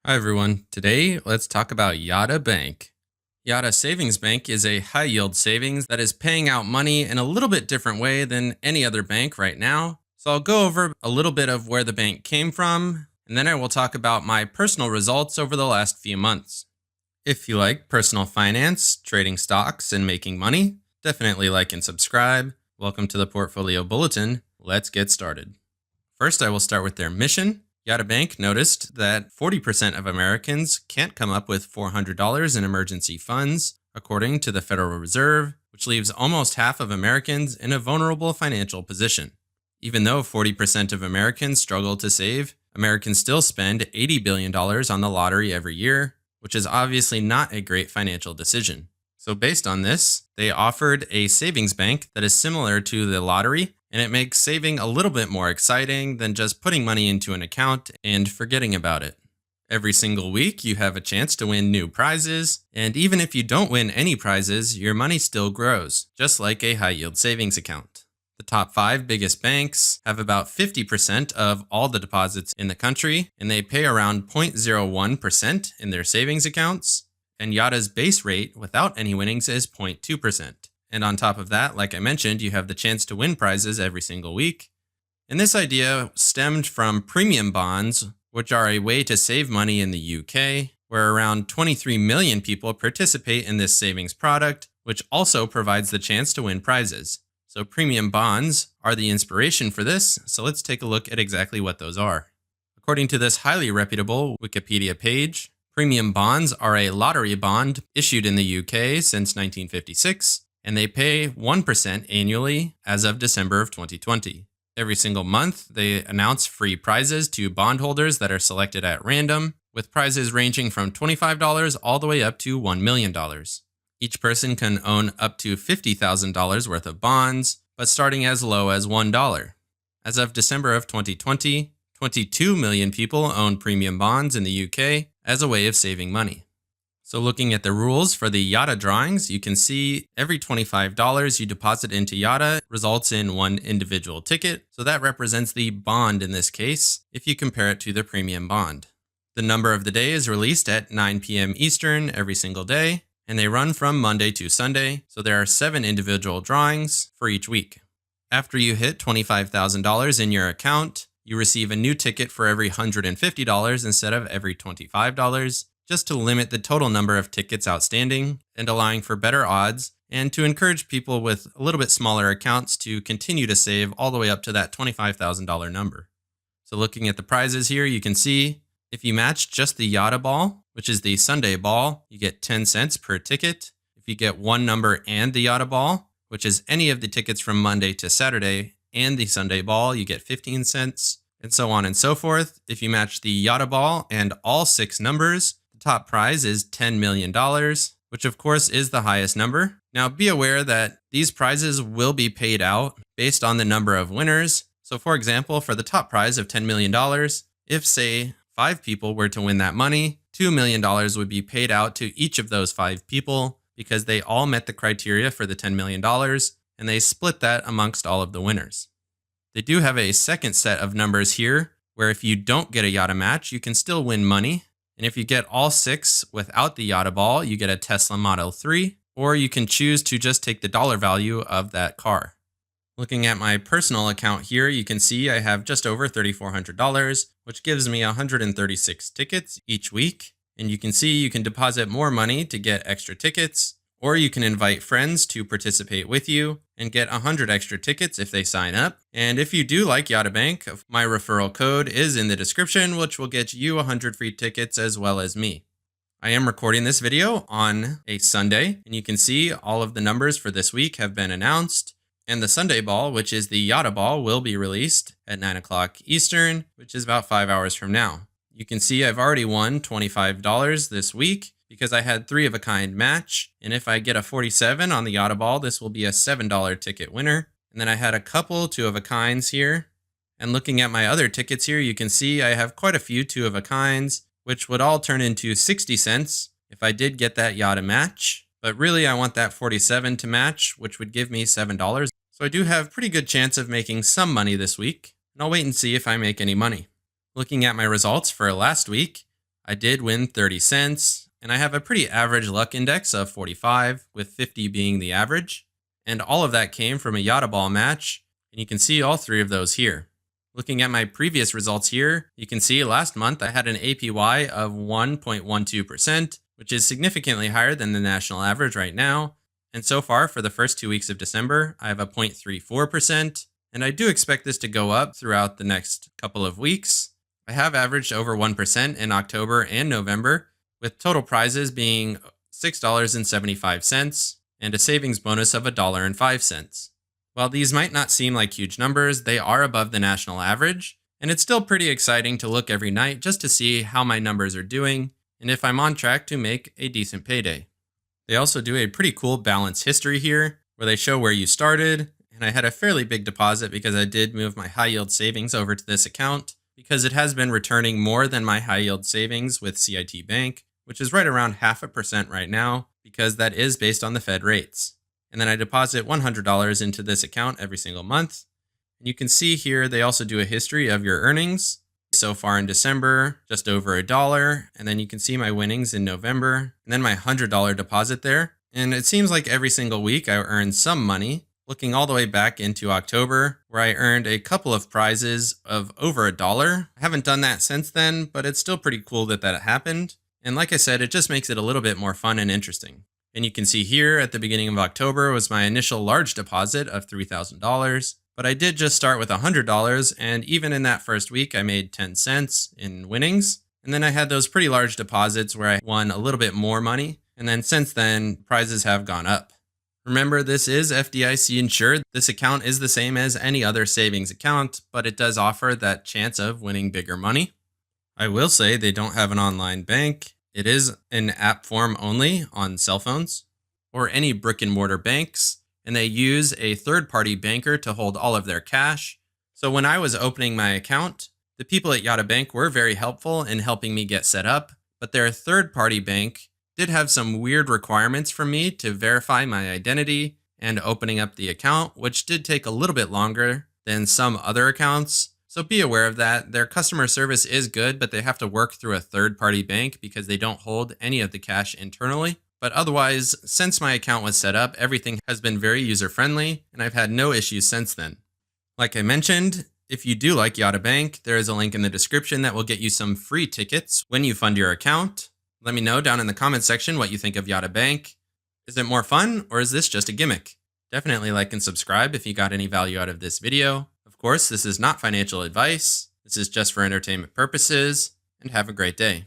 Hi everyone. Today, let's talk about Yotta Bank. Yotta Savings Bank is a high yield savings that is paying out money in a little bit different way than any other bank right now. So I'll go over a little bit of where the bank came from, and then I will talk about my personal results over the last few months. If you like personal finance, trading stocks, and making money, definitely like and subscribe. Welcome to the Portfolio Bulletin. Let's get started. First, I will start with their mission. Yotta Bank noticed that 40% of Americans can't come up with $400 in emergency funds, according to the Federal Reserve, which leaves almost half of Americans in a vulnerable financial position. Even though 40% of Americans struggle to save, Americans still spend $80 billion on the lottery every year, which is obviously not a great financial decision. So based on this, they offered a savings bank that is similar to the lottery, and it makes saving a little bit more exciting than just putting money into an account and forgetting about it. Every single week, you have a chance to win new prizes, and even if you don't win any prizes, your money still grows, just like a high-yield savings account. The top 5 biggest banks have about 50% of all the deposits in the country, and they pay around 0.01% in their savings accounts, and Yotta's base rate without any winnings is 0.2%. And on top of that, like I mentioned, you have the chance to win prizes every single week. And this idea stemmed from premium bonds, which are a way to save money in the UK, where around 23 million people participate in this savings product, which also provides the chance to win prizes. So premium bonds are the inspiration for this, so let's take a look at exactly what those are. According to this highly reputable Wikipedia page, premium bonds are a lottery bond issued in the UK since 1956, and they pay 1% annually as of December of 2020. Every single month, they announce free prizes to bondholders that are selected at random, with prizes ranging from $25 all the way up to $1 million. Each person can own up to $50,000 worth of bonds, but starting as low as $1. As of December of 2020, 22 million people own premium bonds in the UK as a way of saving money. So looking at the rules for the Yotta drawings, you can see every $25 you deposit into Yotta results in one individual ticket. So that represents the bond in this case, if you compare it to the premium bond. The number of the day is released at 9 p.m. Eastern every single day, and they run from Monday to Sunday. So there are 7 individual drawings for each week. After you hit $25,000 in your account, you receive a new ticket for every $150 instead of every $25. Just to limit the total number of tickets outstanding and allowing for better odds, and to encourage people with a little bit smaller accounts to continue to save all the way up to that $25,000 number. So looking at the prizes here, you can see if you match just the Yotta ball, which is the Sunday ball, you get 10 cents per ticket. If you get one number and the Yotta ball, which is any of the tickets from Monday to Saturday, and the Sunday ball, you get 15 cents, and so on and so forth. If you match the Yotta ball and all 6 numbers, top prize is $10 million, which of course is the highest number. Now be aware that these prizes will be paid out based on the number of winners. So for example, for the top prize of $10 million, if say 5 people were to win that money, $2 million would be paid out to each of those 5 people because they all met the criteria for the $10 million, and they split that amongst all of the winners. They do have a second set of numbers here, where if you don't get a Yotta match, you can still win money. And if you get all 6 without the Yotta ball, you get a Tesla Model 3, or you can choose to just take the dollar value of that car. Looking at my personal account here, you can see I have just over $3,400, which gives me 136 tickets each week. And you can see you can deposit more money to get extra tickets, or you can invite friends to participate with you and get 100 extra tickets if they sign up. And if you do like Yotta Bank, my referral code is in the description, which will get you 100 free tickets as well as me. I am recording this video on a Sunday, and you can see all of the numbers for this week have been announced. And the Sunday ball, which is the Yotta ball, will be released at 9 o'clock Eastern, which is about 5 hours from now. You can see I've already won $25 this week, because I had 3-of-a-kind match, and if I get a 47 on the Yotta ball, this will be a $7 ticket winner. And then I had a couple 2-of-a-kinds here. And looking at my other tickets here, you can see I have quite a few 2-of-a-kinds, which would all turn into 60 cents if I did get that Yotta match. But really, I want that 47 to match, which would give me $7. So I do have pretty good chance of making some money this week, and I'll wait and see if I make any money. Looking at my results for last week, I did win 30 cents, and I have a pretty average luck index of 45, with 50 being the average. And all of that came from a Yotta ball match, and you can see all three of those here. Looking at my previous results here, you can see last month I had an APY of 1.12%, which is significantly higher than the national average right now. And so far, for the first 2 weeks of December, I have a 0.34%, and I do expect this to go up throughout the next couple of weeks. I have averaged over 1% in October and November, with total prizes being $6.75 and a savings bonus of $1.05. While these might not seem like huge numbers, they are above the national average, and it's still pretty exciting to look every night just to see how my numbers are doing and if I'm on track to make a decent payday. They also do a pretty cool balance history here, where they show where you started, and I had a fairly big deposit because I did move my high yield savings over to this account, because it has been returning more than my high yield savings with CIT Bank, which is right around 0.5% right now, because that is based on the Fed rates. And then I deposit $100 into this account every single month. And you can see here they also do a history of your earnings. So far in December, just over $1. And then you can see my winnings in November, and then my $100 deposit there. And it seems like every single week I earn some money. Looking all the way back into October, where I earned a couple of prizes of over $1. I haven't done that since then, but it's still pretty cool that happened. And like I said, it just makes it a little bit more fun and interesting. And you can see here at the beginning of October was my initial large deposit of $3,000. But I did just start with $100, and even in that first week, I made 10 cents in winnings. And then I had those pretty large deposits where I won a little bit more money. And then since then, prizes have gone up. Remember, this is FDIC insured. This account is the same as any other savings account, but it does offer that chance of winning bigger money. I will say they don't have an online bank. It is an app form only on cell phones or any brick and mortar banks, and they use a third-party banker to hold all of their cash. So when I was opening my account, the people at Yotta Bank were very helpful in helping me get set up, but their third-party bank did have some weird requirements for me to verify my identity and opening up the account, which did take a little bit longer than some other accounts. So be aware of that. Their customer service is good, but they have to work through a third-party bank because they don't hold any of the cash internally. But otherwise, since my account was set up, everything has been very user-friendly, and I've had no issues since then. Like I mentioned, if you do like Yotta Bank, there is a link in the description that will get you some free tickets when you fund your account. Let me know down in the comments section what you think of Yotta Bank. Is it more fun, or is this just a gimmick? Definitely like and subscribe if you got any value out of this video. Of course, this is not financial advice. This is just for entertainment purposes, and have a great day.